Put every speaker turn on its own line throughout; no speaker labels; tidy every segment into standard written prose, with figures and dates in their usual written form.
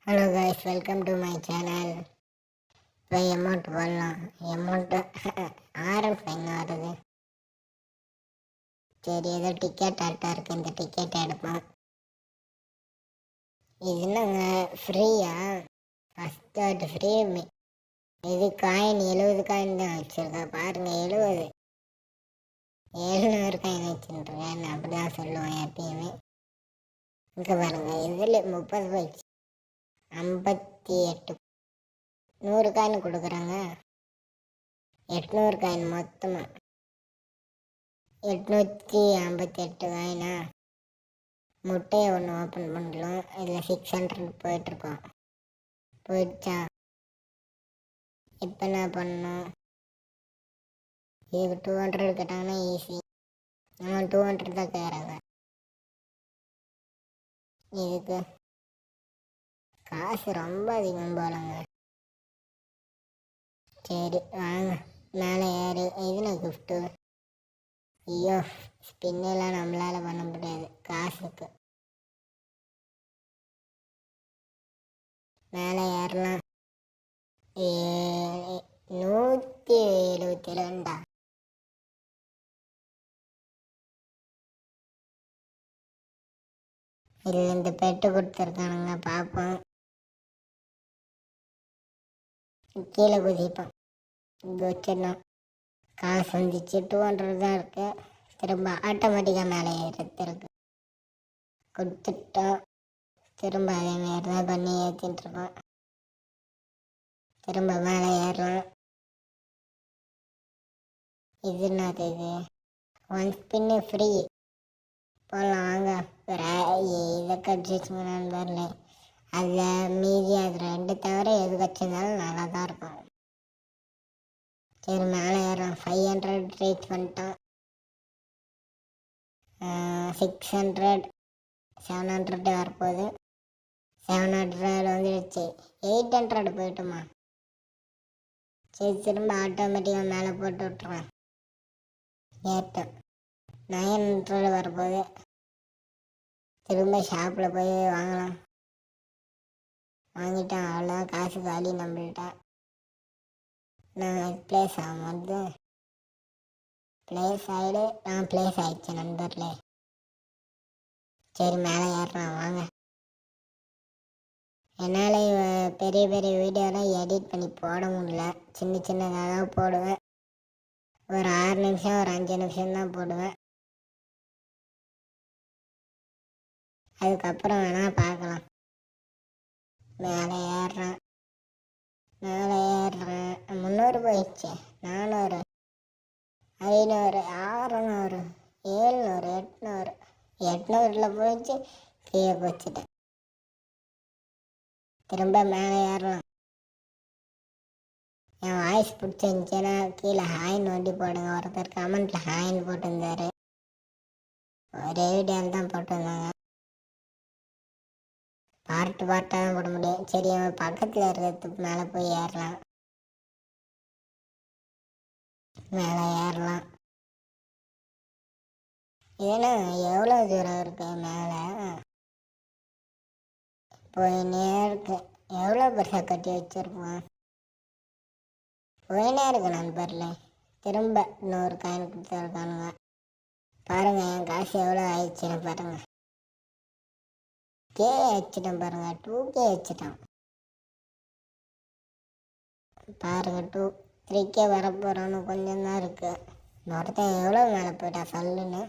Hello guys, welcome to my channel. இப்போ amount போடலாம். Amount ஆரம்பிங்க வருது. சரி, ஏதோ டிக்கெட் ஆட்டா இருக்குது, இந்த டிக்கெட் எடுப்போம். இது என்னங்க ஃப்ரீயா? ஃபஸ்ட் ஆட்டு ஃப்ரீ. இது காயின் 70 காயின் தான் வச்சுருக்கேன். பாருங்கள், 70 700 காயின் வச்சுருக்கேன். நான் அப்படி தான் சொல்லுவேன் எப்பயுமே. இங்கே பாருங்கள், இதில் 30 போயிடுச்சு. 58 100 காயின் கொடுக்குறாங்க. 800 காயின் மொத்தமாக 858 காயினா. முட்டையை ஒன்று ஓப்பன் பண்ணலாம். இதில் 600 போயிட்டுருக்கோம். போயிடுச்சா? இப்போ என்ன பண்ணணும்? இதுக்கு 200 கேட்டாங்கன்னா ஈஸி. நம்ம 200 தான் கேட்குறாங்க. இதுக்கு காசு ரொம்ப அதிகம் போலங்க. சரி வாங்க, மேலே ஏறி. இதில் கிஃப்ட்டு. ஐயோ, ஸ்பின்னெல்லாம் நம்மளால் பண்ண முடியாது காசுக்கு. மேலே ஏறலாம். 172. இதில் இந்த பெட்டு கொடுத்துருக்கானுங்க, பார்ப்போம். கீழே குதிப்போம். இங்கே வச்சிடலாம். காசு வந்துச்சு. 200 தான் இருக்கு. திரும்ப ஆட்டோமேட்டிக்காக மேலே ஏறத்திருக்கு. கொடுத்துட்டோம். திரும்ப அதேமாரி தான் பண்ணி ஏற்றிட்டுருக்கோம். திரும்ப மேலே ஏறலாம். இது என்னது? இது 1 ஸ்பின்னு ஃப்ரீ. போகலாம் வாங்க. இதை கடிச்சிச்சுங்கன்னு வரல. அதில் மீதி அது 2 தவிர எது கட்சிருந்தாலும் நல்லா தான் இருக்கும். சரி, மேலே ஏறோம். 500 ரீச் பண்ணிட்டோம். 600 700 வரப்போகுது. 700 வந்துடுச்சு. 800 போயிட்டுமா. சரி, திரும்ப ஆட்டோமேட்டிக்காக மேலே போட்டு விட்ருவேன். ஏற்றம் 900 வரப்போகுது. திரும்ப ஷாப்பில் போய் வாங்கலாம். வாங்கிட்டேன், அவ்வளோதான். காசு காலி நம்மள்கிட்ட. நான் ப்ளேஸ் ஆகும்போது ப்ளேஸ் ஆகிடுச்சு நண்பர்களே. சரி, மேலே ஏறலாம் வாங்க. என்னால் பெரிய பெரிய வீடியோலாம் எடிட் பண்ணி போட முடியல. சின்னதாக தான் போடுவேன். ஒரு 6 நிமிஷம் ஒரு 5 நிமிஷம் தான் போடுவேன். அதுக்கப்புறம் வேணால் பார்க்கலாம். மேலே ஏறுறேன். 300 போயிடுச்சு. 400 500 600 700 800 போயிடுச்சு. கீழே போச்சுட்டேன். திரும்ப மேலே ஏறலாம். என் வாய்ஸ் பிடிச்சிருந்துச்சுன்னா கீழே ஹாய்ன்னு வண்டி போடுங்க. ஒருத்தர் கமெண்ட்டில் ஹாய்ன்னு போட்டிருந்தாரு. ஒரே வீடியோவில் தான் போட்டிருந்தாங்க. பார்ட்டாக தான் போட முடியும். சரி, அவன் பக்கத்தில் இருக்கிறதுக்கு மேலே போய் ஏறலாம். மேலே ஏறலாம். ஏன்னா எவ்வளோ தூரம் இருக்கு மேலே? போயினே இருக்கு. எவ்வளோ பெருசாக கட்டி வச்சுருப்போம். போயினே இருக்கு நண்பர்ல. திரும்ப 100 காயின் கொடுத்துருக்கானுங்க. பாருங்கள், என் காசு எவ்வளோ ஆயிடுச்சுன்னு பாருங்கள். கே வச்சுட்டேன் பாருங்கள். 2K வச்சுட்டான் பாருங்கள். 3K வரப்போகிறோன்னு கொஞ்சம் தான் இருக்குது. ஒருத்தன் எவ்வளோ மேலே போயிட்டா சொல்லுன்னு.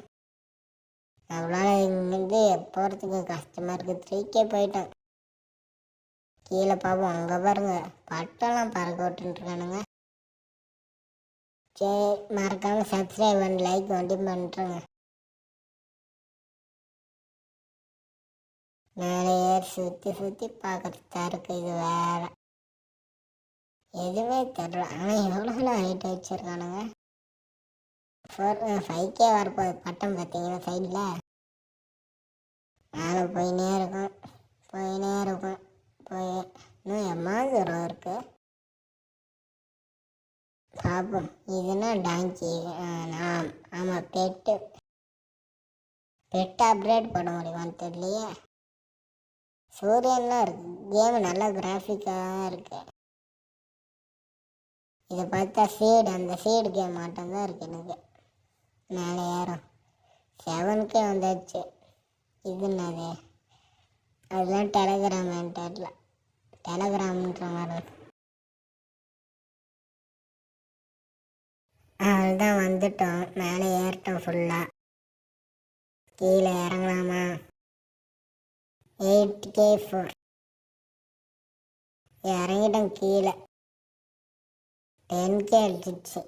அவ்வளோ இங்கேருந்து போகிறதுக்கு கஷ்டமாக இருக்குது. 3K போயிட்டோம். கீழே பார்ப்போம். அங்கே பாருங்க, பட்டெல்லாம் பறக்க விட்டுருக்கானுங்க. சரி, மறக்காமல் சப்ஸ்கிரைப் பண்ணி லைக் வண்டி பண்ணுறேங்க. மேலே ஏறி சுற்றி பார்க்கறதா இருக்குது. இது வேறு எதுவுமே தெரியல. ஆனால் எவ்வளோ ஹைட் வச்சுருக்கானுங்க. 5K வரப்போகுது. பட்டம் பார்த்தீங்கன்னா சைடில் மேலே போயினே இருக்கும். இன்னும் எம்மா தூரம் இருக்குது பார்ப்போம். இதுனா டாங்கி. ஆமாம், பெட்டு அப்கிரேட் பண்ண முடியுமான்னு தெரியலையே. சூரியன்லாம் இருக்கு. கேமு நல்லா கிராஃபிக்காக இருக்கு. இதை பார்த்தா அந்த சீடு கேம் ஆட்டம் தான் இருக்கு எனக்கு. மேலே ஏறும் 7K வந்தாச்சு. இது என்னது? அதெல்லாம் டெலகிராம் என்டர்ல டெலகிராம்ன்ற மாதிரி அதுதான் வந்துட்டோம். மேலே ஏறிட்டோம் ஃபுல்லாக. கீழே இறங்கலாமா? 8K4 இறங்கிட்டோம் கீழே. 10K அடிச்சிச்சு.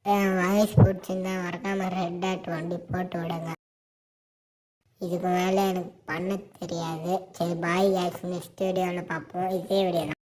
என் வாய்ஸ் பிடிச்சிருந்தா மறக்காமல் ரெட் டாட் வண்டி போட்டு விடுங்க. இதுக்கு மேலே எனக்கு பண்ண தெரியாது. சரி பாய் கேஸ், நெக்ஸ்ட் வீடியோவில் பார்ப்போம். இதே வீடியோ தான்.